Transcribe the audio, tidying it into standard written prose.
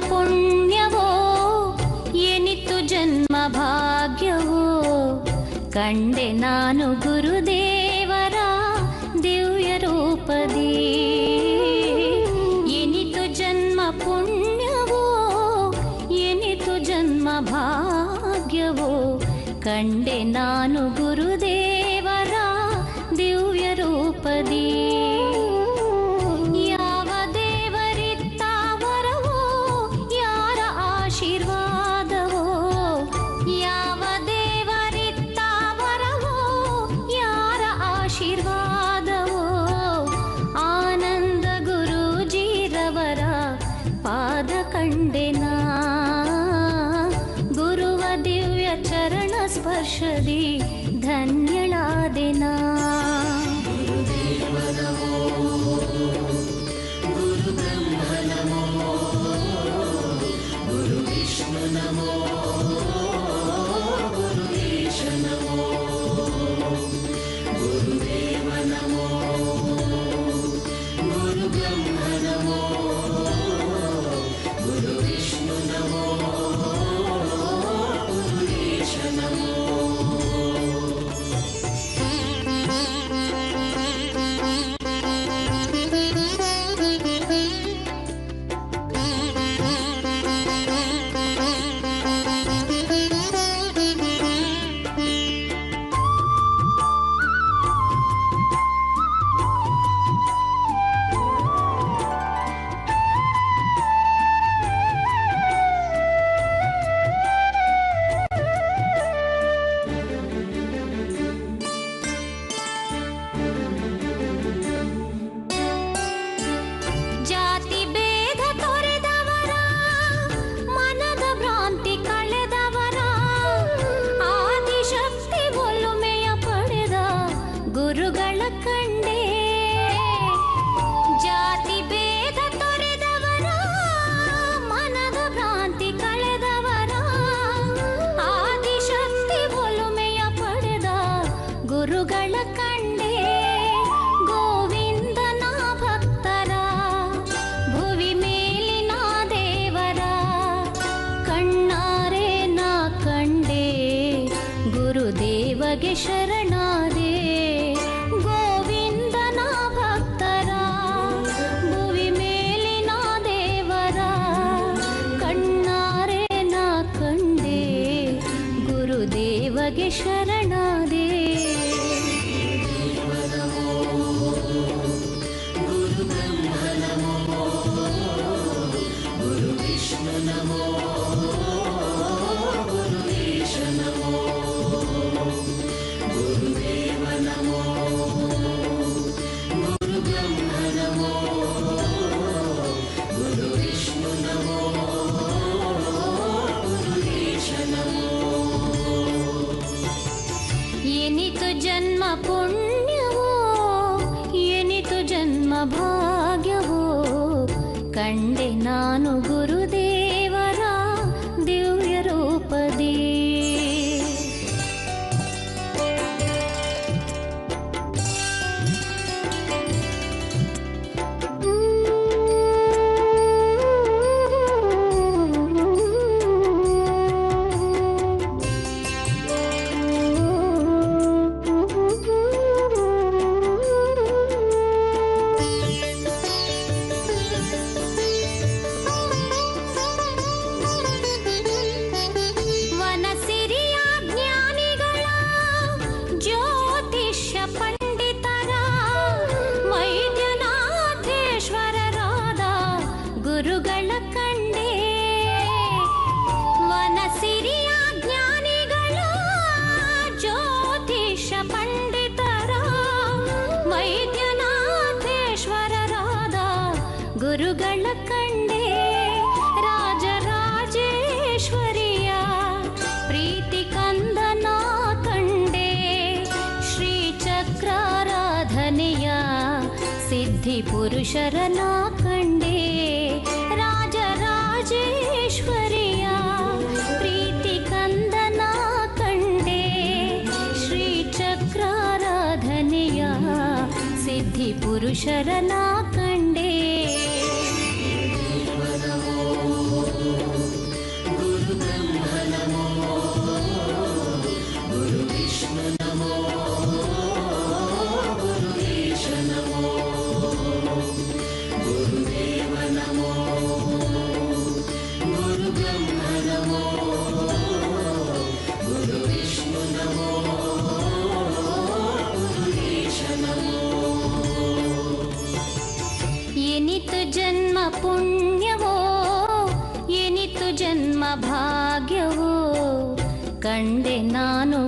ಪುಣ್ಯವೋ ಎನಿತು ಜನ್ಮ ಭಾಗ್ಯವೋ ಕಂಡೆ ನಾನು ಗುರುದೇವರ ದಿವ್ಯ ರೂಪದಿ. ಎನಿತು ಜನ್ಮ ಪುಣ್ಯವೋ ಎನಿತು ಜನ್ಮ ಭಾಗ್ಯವೋ ಕಂಡೆ ನಾನು ಗುರುದೇವರ ದಿವ್ಯ ರೂಪದಿ. ಯಾವ ದೇವರಿತ್ತ ವರವೋ ಯಾರ ಆಶೀರ್ವಾದವೋ, ಯಾವ ದೇವರಿತ್ತ ವರವೋ ಯಾರ ಆಶೀರ್ವಾದವೋ, ಆನಂದ ಗುರೂಜಿರವರ ಪಾದ ಕಂಡೆನಾ ಗುರುವ ದಿವ್ಯ ಚರಣ ಸ್ಪರ್ಶದಿ ಧನ್ಯಳಾದೆನಾ. ಗುರು ಬ್ರಹ್ಮ ನಮೋ, ಗುರು ವಿಷ್ಣು ನಮೋ, ಗುರುದೇಶ ನಮೋ, ಗುರುದೇವ ನಮೋ, ಗುರು ಬ್ರಹ್ಮ ನಮೋ, ಗುರು ವಿಷ್ಣು ನಮೋ, ಗುರುದೇಶ ನಮೋ. ಜಾತಿ ಭೇದ ತೊರೆದವರ ಮನದ ಭ್ರಾಂತಿ ಕಳೆದವರ ಆದಿಶಕ್ತಿ ಒಲುಮೆಯ ಪಡೆದ ಗುರುಗಳ ಕಂಡೆ. ಜಾತಿ ಭೇದ ತೊರೆದವರ ಮನದ ಭ್ರಾಂತಿ ಕಳೆದವರ ಆದಿಶಕ್ತಿ ಒಲುಮೆಯ ಪಡೆದ ಗುರುಗಳ ಕಂಡೆ. ಗೋವಿಂದನ ಭಕ್ತರ ಭುವಿ ಮೇಲಿನ ದೇವರ ಕಣ್ಣಾರೆ ನಾ ಕಂಡೆ ಗುರುದೇವಗೆ ಶರಣಾದೆ. ಗೋವಿಂದನ ಭಕ್ತರ ಭುವಿ ಮೇಲಿನ ದೇವರ ಕಣ್ಣಾರೆ ನಾ ಕಂಡೆ ಗುರುದೇವಗೆ ಶರಣಾದೆ. ಗುರು ಬ್ರಹ್ಮ ನಮೋ, ಗುರು ವಿಷ್ಣು ನಮೋ, ಗುರುದೇಶ ನಮೋ, ಗುರುದೇವ ನಮೋ, ಗುರು ಬ್ರಹ್ಮ ನಮೋ, ಗುರು ವಿಷ್ಣು ನಮೋ, ಗುರುದೇಶ ನಮೋ. ಎನಿತು ಜನ್ಮ ಪುಣ್ಯವೋ ಎನಿತು ಜನ್ಮ ಭಾಗ್ಯವೋ ಕಂಡೆ ನಾನು ಗುರುದೇವರ ದಿವ್ಯ ರೂಪದಿ. ವನಸಿರಿಯ ಜ್ಞಾನಿಗಳ ಜ್ಯೋತಿಷ್ಯ ಪಂಡಿತರ ವೈದ್ಯನಾಥೇಶ್ವರರಾದ ಗುರುಗಳ ಕಂಡೆ. ವನಸಿರಿಯ ಜ್ಞಾನಿಗಳ ಜ್ಯೋತಿಷ್ಯ ಪಂಡಿತರ ವೈದ್ಯನಾಥೇಶ್ವರರಾದ ಗುರುಗಳ ಕಂಡೆ. ರಾಜರಾಜೇಶ್ವರಿಯ ಪ್ರೀತಿ ಕಂದನ ಕಂಡೆ. ಶ್ರೀಚಕ್ರಾರಾಧನೆಯ ಸಿದ್ಧಿ ಪುರುಷರನ ಕಂಡೆ. ರಾಜರಾಜೇಶ್ವರಿಯ ಪ್ರೀತಿ ಕಂದನ ಕಂಡೆ. ಶ್ರೀಚಕ್ರಾರಾಧನೆಯ ಸಿದ್ಧಿ ಪುರುಷರನ ಕಂಡೆ. ಗುರು ಭಾಗ್ಯವೋ ಕಂಡೆ ನಾನು